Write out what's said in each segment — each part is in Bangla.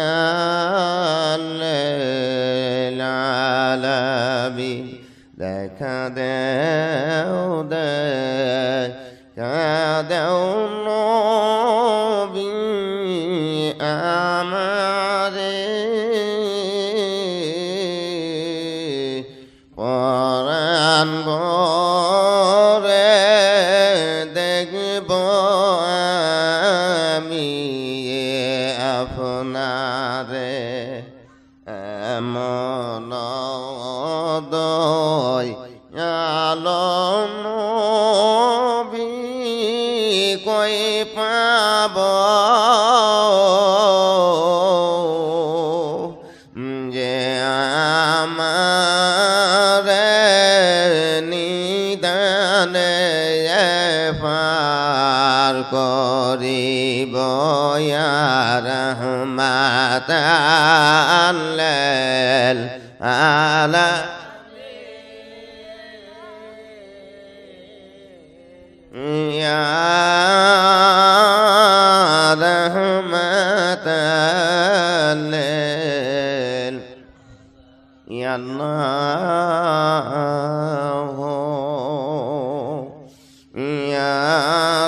রহমতাল লিল আলামিন দেখা দেও দেখা দেও নবী আমারে পরাণ ভরে দেখব আমি আপনারে এমন দয়ালো নবী কই পাব যে আমারে নিদানে পার করিব ইয়া রহমাতাল লিল আলামিন ইয়া রহমাতাল লিল ইয়া আল্লাহ ইয়া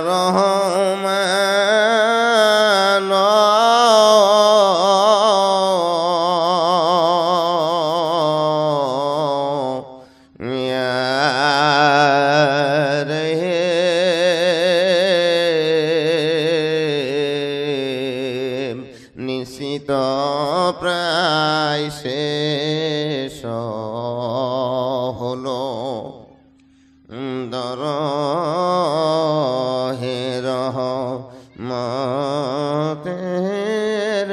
রহমান ইয়া রহিম নিশ্চিত প্রায় শেষ হলো দরহে রহমতের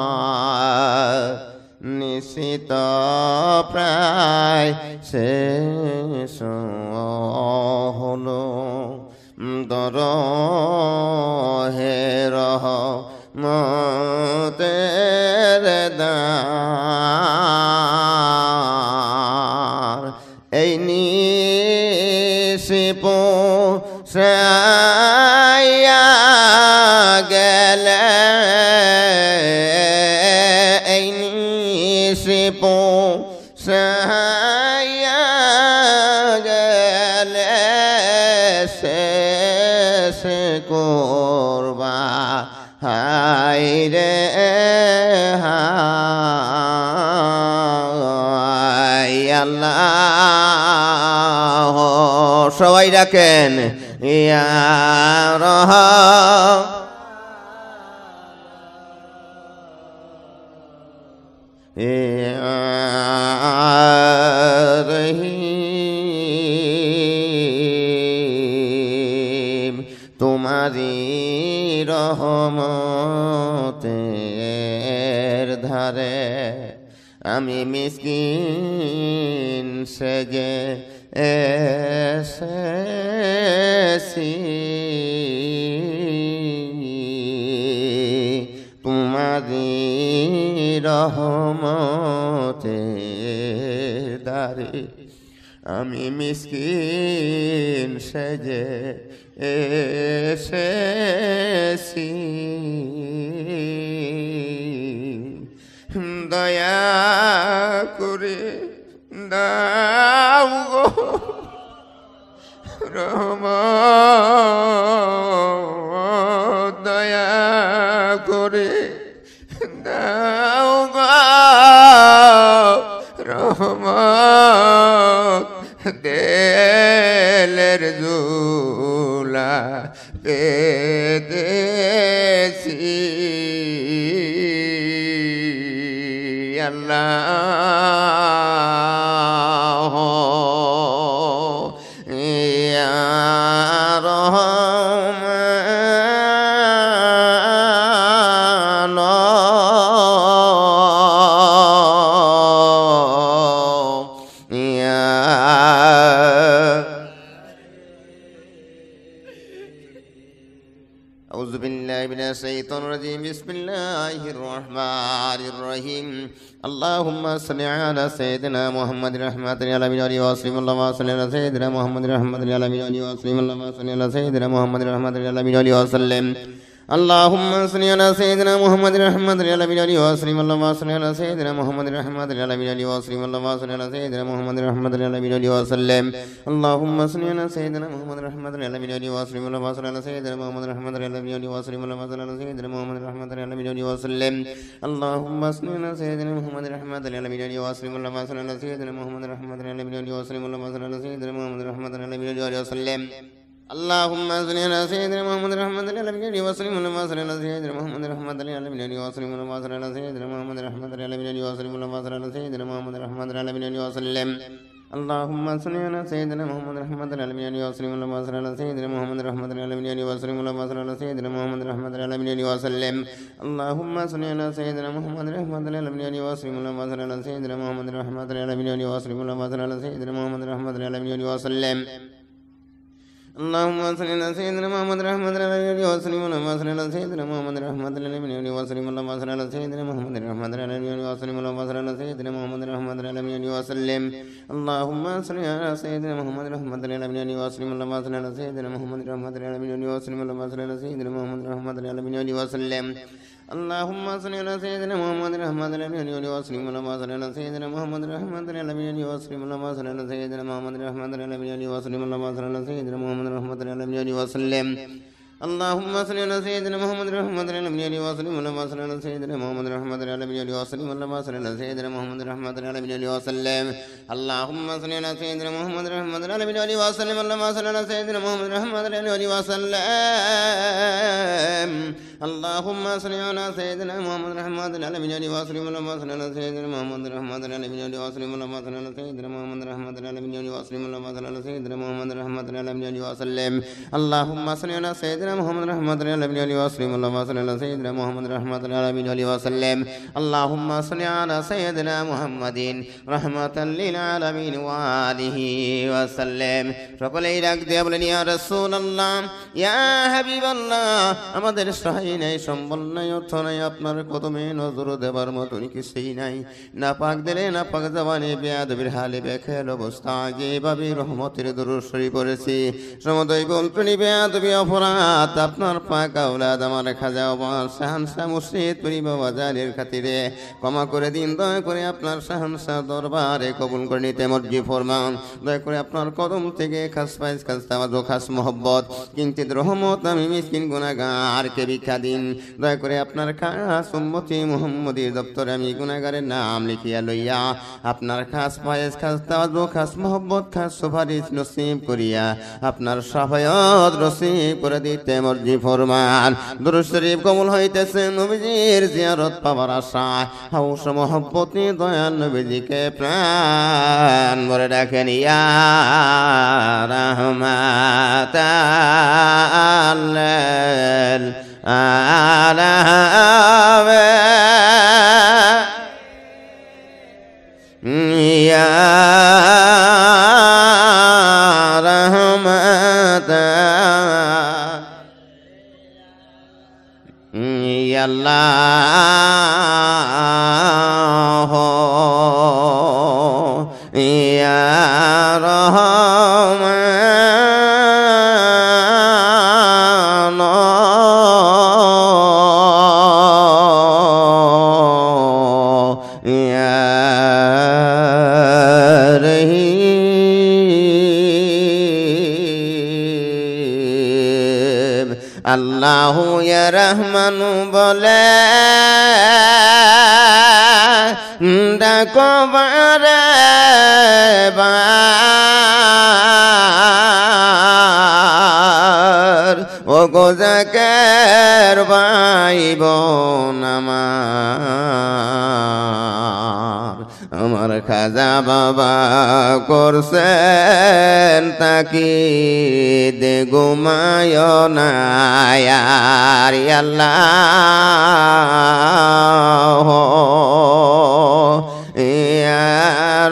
দ্বার নিশ্চিত প্রায় শেষ হলো দরহে রহমতের দ্বার এই নিশিপ সায়া গেলে এই নিশিপ সায়া গেলে শেষ করবা হায় রে হায় আল্লাহ সবাই রাখেন ইয়া রহিম তোমারি রহমতের ধারে আমি মিসকিন সেজে এসেছি তোমারি রহমতের দ্বারে আমি মিসকিন সেজে এসেছি দয়া করে দাও গো রহমত দয়া করে দাও গো রহমত দেলের জুলা পেতেছি আল্লাহ ইয়া রহমান ইয়া أعوذ بالله من الشيطان الرجيم بسم الله الرحمن الرحيم اللهم صل على سيدنا محمد رحمة للعالمين وسلم اللهم صل على سيدنا محمد رحمة للعالمين وسلم اللهم صل على سيدنا محمد رحمة للعالمين وسلم اللهم صل على سيدنا محمد رحمة للعالمين وسلم اللهم صل على سيدنا محمد رحمة للعالمين وسلم اللهم صل على سيدنا محمد رحمة للعالمين وسلم اللهم صل على سيدنا محمد رحمة للعالمين وسلم اللهم صل على سيدنا محمد رحمة للعالمين وسلم اللهم صل على سيدنا محمد رحمة للعالمين وسلم اللهم صل على سيدنا محمد رحمة للعالمين وسلم اللهم صل على سيدنا محمد رحمة للعالمين وسلم اللهم صل على سيدنا محمد رحمة للعالمين وسلم اللهم صل على سيدنا محمد رحمة للعالمين وسلم اللهم صل على سيدنا محمد رحمة للعالمين وسلم اللهم صل على سيدنا محمد رحمة للعالمين وسلم اللهم صل على سيدنا محمد رحمة للعالمين وسلم اللهم صل على سيدنا محمد رحمة للعالمين وسلم اللهم صل على سيدنا محمد رحمة للعالمين وسلم اللهم صل على سيدنا محمد رحمة للعالمين وسلم اللهم صل على سيدنا محمد رحمة للعالمين وسلم اللهم صل على سيدنا محمد رحمة للعالمين وسلم اللهم صل على سيدنا محمد رحمة للعالمين وسلم اللهم صل على سيدنا محمد رحمة للعالمين وسلم اللهم صل على سيدنا محمد رحمة للعالمين وسلم اللهم صل على سيدنا محمد رحمة للعالمين وسلم اللهم صل على سيدنا محمد رحمة للعالمين وسلم اللهم صل على سيدنا محمد رحمة للعالمين وسلم اللهم صل على سيدنا محمد رحمة للعالمين وسلم اللهم صل على سيدنا محمد رحمة للعالمين وسلم اللهم صل على سيدنا محمد رحمة للعالمين وسلم اللهم صل على سيدنا محمد رحمة للعالمين وسلم اللهم صل على سيدنا محمد رحمة للعالمين وسلم اللهم صل على سيدنا محمد رحمة للعالمين وسلم اللهم صل على سيدنا محمد رحمة للعالمين وسلم اللهم صل على سيدنا محمد رحمة للعالمين وسلم اللهم صل على سيدنا محمد رحمة للعالمين وسلم اللهم صل على سيدنا محمد رحمة للعالمين وسلم اللهم صل على سيدنا محمد رحمة للعالمين وسلم اللهم صل على سيدنا محمد رحمة للعالمين وسلم اللهم صل على سيدنا محمد رحمة للعالمين وسلم اللهم صل على سيدنا محمد رحمة للعالمين وسلم اللهم صل على سيدنا محمد رحمة للعالمين وسلم اللهم صل على سيدنا محمد رحمة للعالمين وسلم اللهم صل على سيدنا محمد رحمة للعالمين وسلم اللهم صل على سيدنا محمد رحمة للعالمين وآله وسلم সকলেই ডাক দিয়ে বলেন ইয়া রাসূলুল্লাহ ইয়া হাবিবাল্লাহ আমাদের সহায় নাই সম্বল নাই অর্থ নাই আপনার কদমে নজর দেবার মতন কিছুই নাই না পাক দিলে না পাক জবানে বেয়াদবির হালে বেখেল অবস্থা যেভাবে রহমতের দরুদ শরীফ পড়েছি সমদয় বলতেনি বেয়াদবি অপরাধ আপনার পাক আওলাদ আমার খাজা আমার শাহনশাহ মুর্শিদ পীর বাবা জানের খাতিরে ক্ষমা করে দিন দয়া করে আপনার শাহনশাহ দরবারে কবুল করে নিতে মর্জি ফরমান দয়া করে আপনার কদম থেকে খাস পাইস খাস তাওয়াজ খাস মোহব্বত কিন্তু রহমত আমি মিসকিন গুনাহগারকে ভিক্ষা দিন দয়া করে আপনার খাস উম্মতি মুহাম্মদীর দপ্তরে আমি গুনাহগারের নাম লিখিয়া লইয়া আপনার খাস পাইস খাস তাওয়াজ খাস মোহব্বত খাস সুপারিশ নসিব করিয়া আপনার শাফায়াত নসিব করে দিতে মর্জি ফরমান দুরূদ শরীফ কবুল হইতেছে নবীজির জিয়ারত পাওয়ার আশায় হাউস মোহব্বতে দয়াল নবীজিকে প্রাণ ভরে ডাকেন ইয়া রাহমাতাল লিল আলামিন ইয়া রাহমাতাল আল্লাহ ইয়া রহমান ইয়া রহিম আল্লাহু ইয়া রহমানু বলে ডাকো বারে বার ও গো জাকের ভাই বোন আমার খাজা বাবা করছেন তাকিদ ঘুমায় না আল্লাহ ইয়া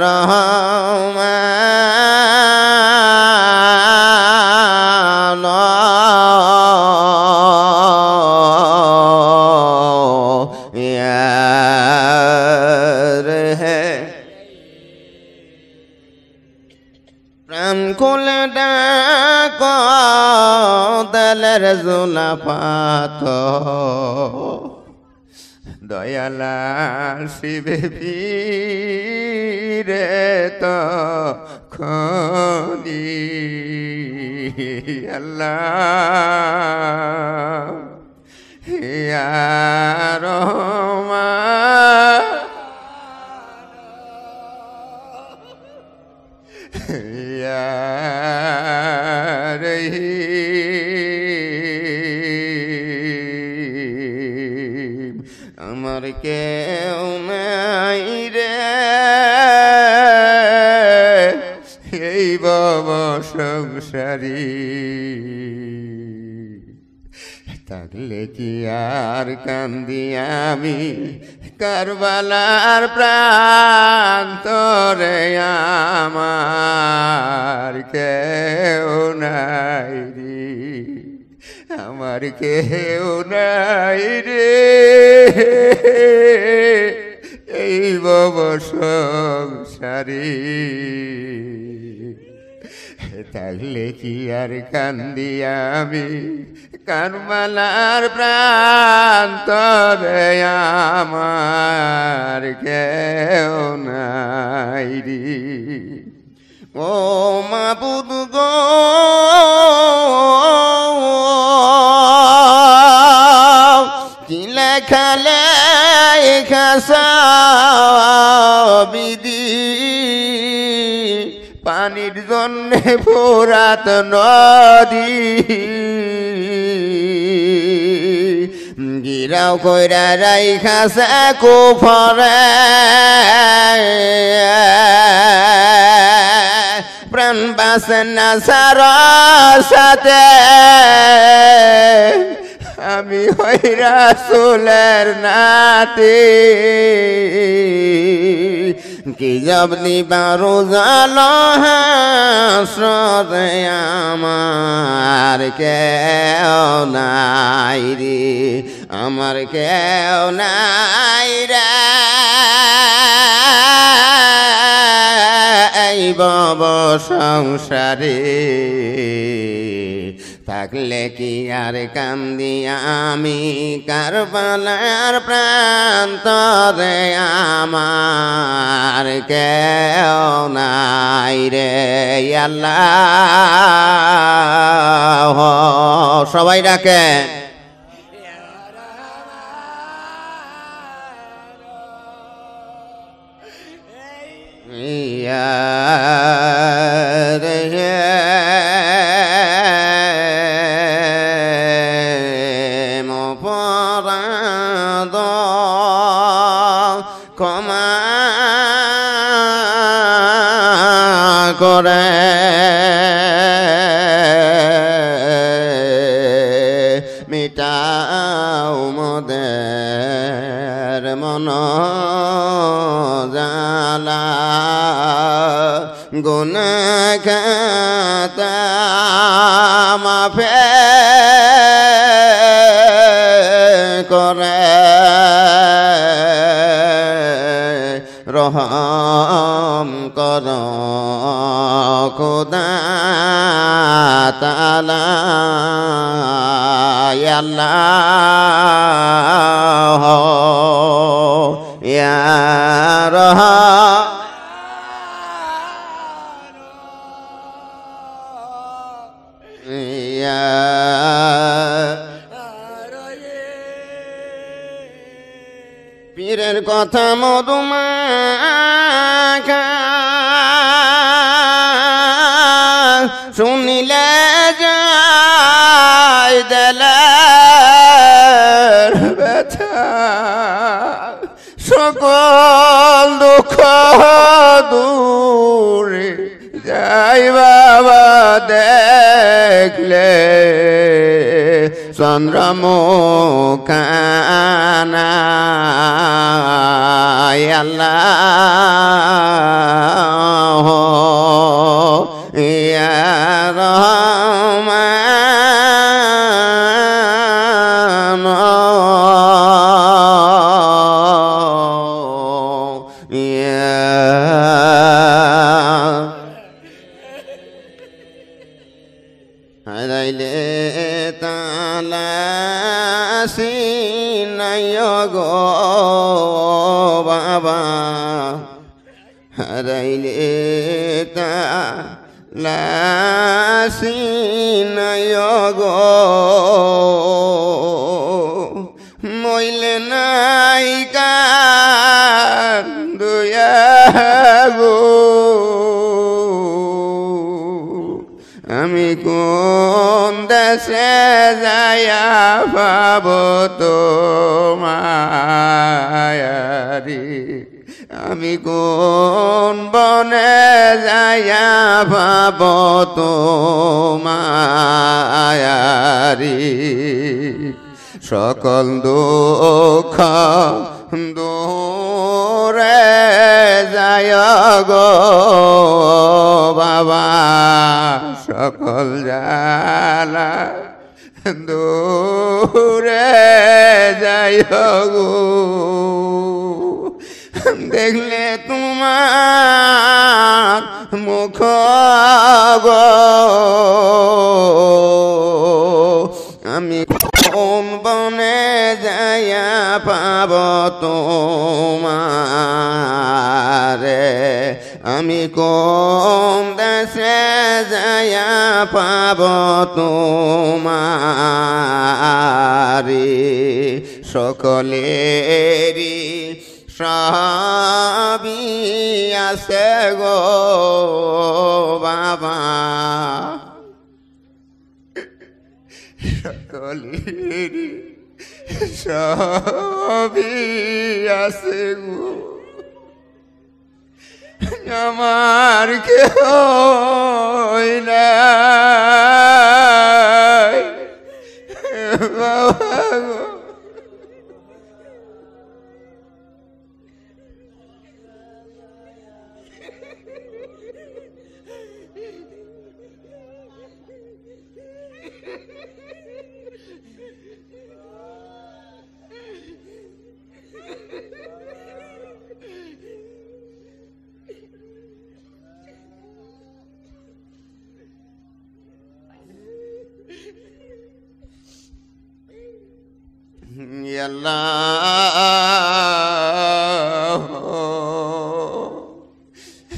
রহমান চুলের জোলা পাত দয়ালাল শিবে পীরে তো খনি আল্লাহ ইয়া রহমান ইয়া রহিম আমার কেউ নাই রে এই ভব সংসারী থাকলে কি আর কান্দি আমি কারবালার প্রান্তরে আমার কেউ নাই রে আমার কেউ নাই রে এই ভব সংসারী থাকলে কি আর কান্দি আমি কারবালার প্রান্তরে আমার কেউ নাই রে ও মাবুদ গো কি লেখালে বিধি পানির জন্যে ফোরাত নদী গিরাও কইরা রাইখাছে কুফরে প্রাণ বাঁচে না সাথে আমি হই রাসূলের নাতি কি জব দিবারু জালো হাসরে আমার কেউ নাই রে আমার কেউ নাই রে এই ভব সংসারে থাকলে কি আর কান্দি আমি কারবালার প্রান্তরে আমার কেউ নাই রে আল্লাহ সবাই ডাকে ক্ষমা করে মিটাও মোদের মন জালা গুনাহ খাতা মাফে করে রহম কর খোদা তাআলা আল্লাহ ইয়া রহমান ইয়া পীরের কথা মধুমাখা শুনিলে যায় দিলের ব্যথা সকল দুঃখ দূরে যাই বাবা দেখলে চন্দ্রমুখানা আল্লাহ ইয়া রহমান ইয়া হারাইলে তা নাই গো বাবা হারাইলে তালাশি নাই গো মইলে নাই কান্দুয়া গো আমি কোন দেশে যাইয়া পাব তোমারি আমি কোন বনে যাইয়া পাব তোমারি সকল দুঃখ দূরে যায় গো বাবা সকল জালা দূরে যায় গো দেখলে তোমার মুখ গো আমি কোন বনে যাইয়া পাব তোমারে আমি কোন দেশে যাইয়া পাব তোমারি সকলেরই সবই আছে গো বাবা সকলেরই সবই আছে গো আমার কেহ নাই বাবা গো আল্লাহ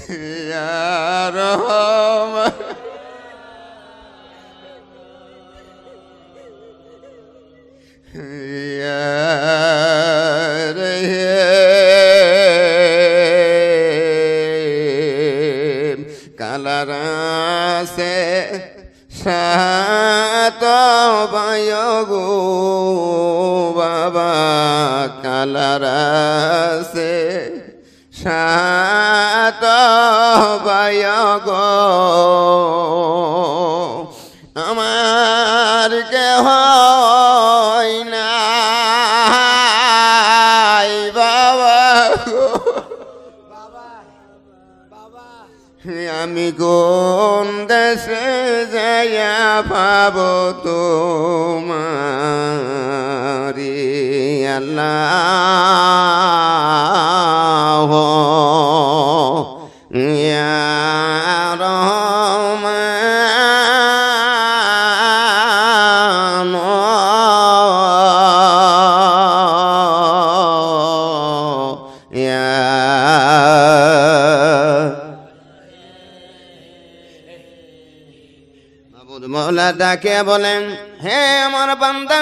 ইয়া রহমান ইয়া রহিম কালারাসে সাত বায়গো বাবা কালারাসে সাত বায়গো আমার কেহ নাই বাবা আমি কোন দেশে যাইয়া পাব তোমারি আল্লাহ ইয়া রহমান ইয়া মৌলা ডাকে বলেন হে আমার বান্দা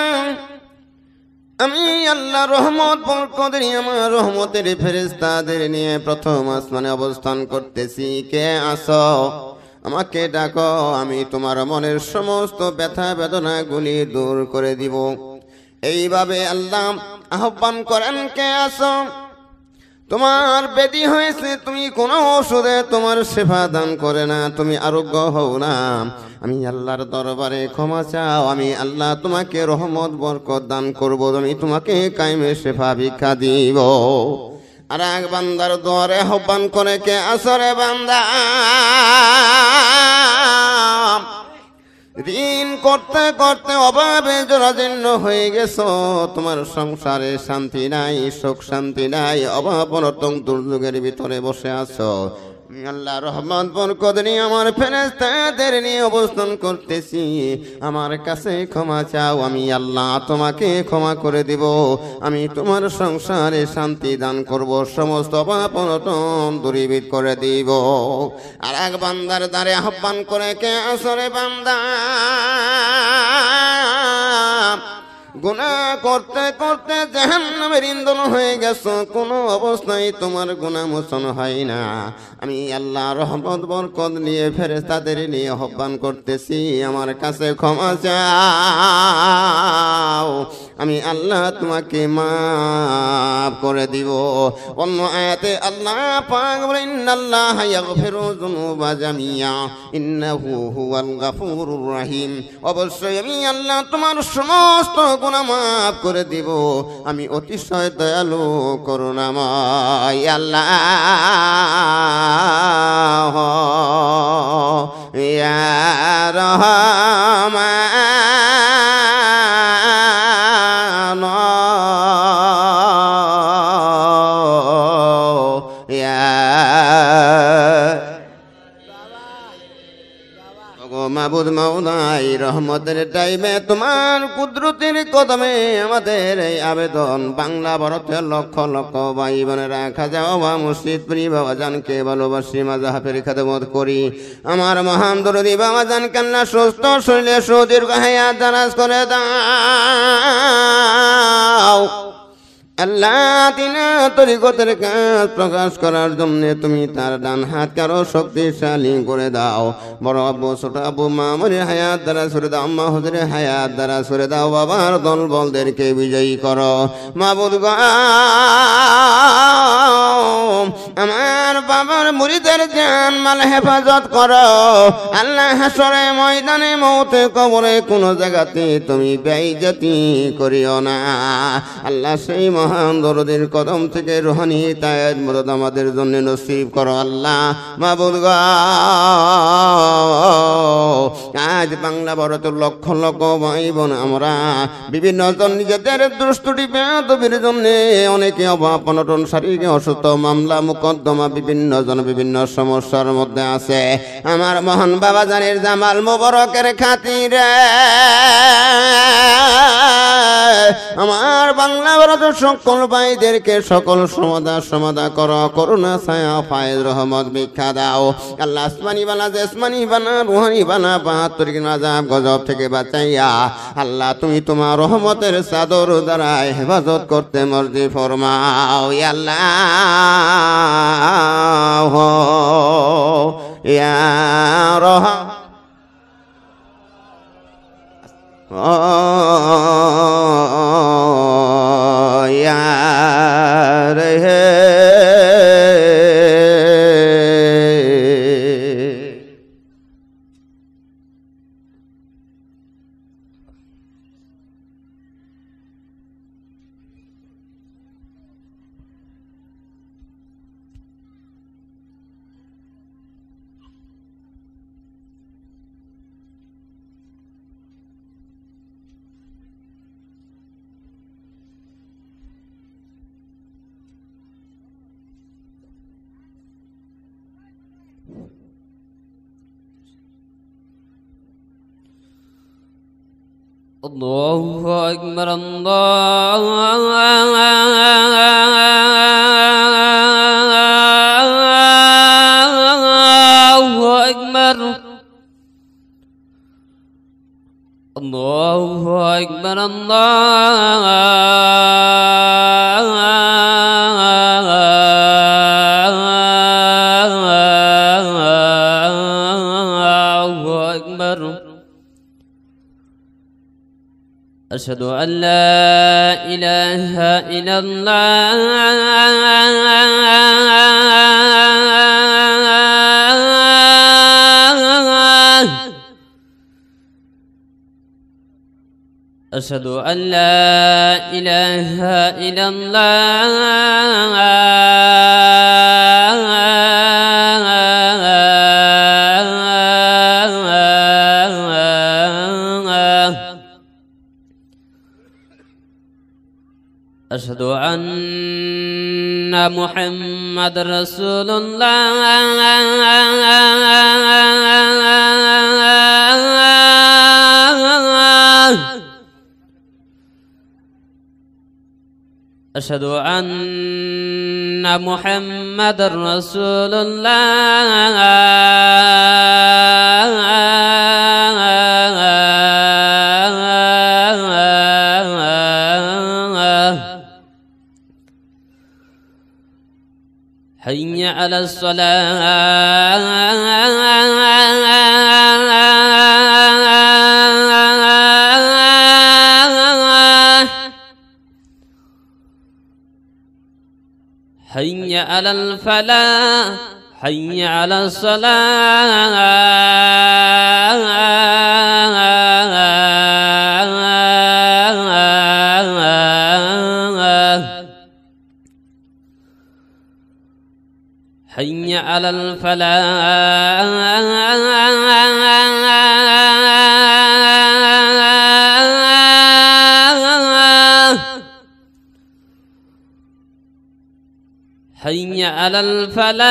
আমি আল্লাহ রহমত বরকতের আমার রহমতের ফেরেশতাদের নিয়ে প্রথম আসমানে অবস্থান করতেছি কে আসো আমাকে ডাকো আমি তোমার মনের সমস্ত ব্যথা বেদনাগুলি দূর করে দিব এইভাবে আল্লাহ আহ্বান করেন কে আসো তোমার ব্যাধি হয়েছে তুমি কোনো ওষুধে তোমার সেবা দান করে না তুমি আরোগ্য হও না আমি আল্লাহর দরবারে ক্ষমা চাও আমি আল্লাহ তোমাকে রহমত বরকত দান করব আমি তোমাকে কায়েমে সেবা ভিক্ষা দিব আর এক বান্দার দোয়ারে আহ্বান করে কে আসরে বান্দা ঋণ করতে করতে অভাবে জরাজীর্ণ হয়ে গেছো তোমার সংসারে শান্তি নাই সুখ শান্তি নাই অভাব অনটন দুর্যোগের ভিতরে বসে আছো আল্লাহ রহমত বরকত নিয়ে আমার ফেরেশতাদের নিয়ে অবস্থান করতেছি, আমার কাছে ক্ষমা চাও, আমি আল্লাহ তোমাকে ক্ষমা করে দিব, আমি তোমার সংসারে শান্তি দান করব, সমস্ত পাপ অনটন দূরীভূত করে দিব। আর এক বান্দার দ্বারে আহ্বান করে, কে আসরে বান্দা গুনাহ করতে করতে জাহান্নামের ইন্ধন হয়ে গেছো, কোনো অবস্থায় তোমার গুনাহ মোচন হয় না, আমি আল্লাহ রহমত বরকত নিয়ে ফেরেশতাদের নিয়ে আহ্বান করতেছি, আমার কাছে ক্ষমা চাও, আমি আল্লাহ তোমাকে মাফ করে দিব। অন্য আয়াতে আল্লাহ পাক বলেন, ইন্নাল্লাহা ইয়াগফিরু যুনুবা জামিয়া ইন্নাহু হুয়াল গাফুরুর রহিম, অবশ্যই আমি আল্লাহ তোমার সমস্ত গুনাহ মাফ করে দিব, আমি অতিশয় দয়ালু করুণাময়। আল্লাহ ইয়া রহমান ইয়া মাবুদ মাওলাই, রহমতের টাইমে তোমার কুদরতের কদমে আমাদের এই আবেদন, বাংলা ভারতের লক্ষ লক্ষ ভাই বোনেরা খাজা বাবা মুর্শিদ পীর বাবা জানকে ভালোবাসি, মাযহাবের খেদমত করি, আমার মহান দরদি বাবা জান কান্না সুস্থ শরীরে সুদীর্ঘ হায়াত দারাজ করে দাও। আল্লাহ তিনা তরিকতের কাজ প্রকাশ করার জন্য তুমি তার ডান হাত কারো শক্তিশালী করে দাও, বড় আব্বু ছোট আব্বু মামুনের হায়াত দ্বারা সরে দাও, আম্মা হুজুরের হায়াত দ্বারা সরে দাও, বাবার দল বলদেরকে বিজয়ী করো মাবুদ গো। আমার বাবার মুরিদের জান মাল হেফাজত করো আল্লাহ, হাসরে ময়দানে মৌতে কবরে কোনো জায়গাতে তুমি বেইজ্জতি করিও না আল্লাহ। সেই মহান দরদের কদম থেকে রুহানি তায়েদ মদদ আমাদের জন্য নসিব করো আল্লাহ মাবুদ গো। আজ বাংলা ভারতের লক্ষ লক্ষ ভাই বোন আমরা বিভিন্ন জন নিজেদের দুষ্টুটি বেয়াদবির জন্য অনেকে অভাব অনটন, শারীরিক অসুস্থ, মামলা মোকদ্দমা, বিভিন্ন জন বিভিন্ন সমস্যার মধ্যে আছে। আমার মহান বাবা জানের জামাল মোবারকের খাতিরে আমার বাংলা ভারতের সকল ভাইদেরকে সকল সমাধা করো, করুণা ছায়া ফায়েজ রহমত ভিক্ষা দাও আল্লাহ। আসমানি বানা জেসমানি বানা রুহানি বানা, ৭২ আযাব গজব থেকে বাঁচাইয়া আল্লাহ তুমি তোমার রহমতের চাদর দ্বারা হেফাজত করতে মর্জি ফরমাও আল্লাহ ইয়া রহমান الله أكبر الله أكبر الله أكبر الله أكبر أشهد أن لا إله إلا الله أشهد أن لا إله إلا الله أشهد أن محمد رسول الله أشهد أن محمد رسول الله حي على الصلاة حي على الفلاح حي على الصلاة حي على الفلاح حي على الفلاح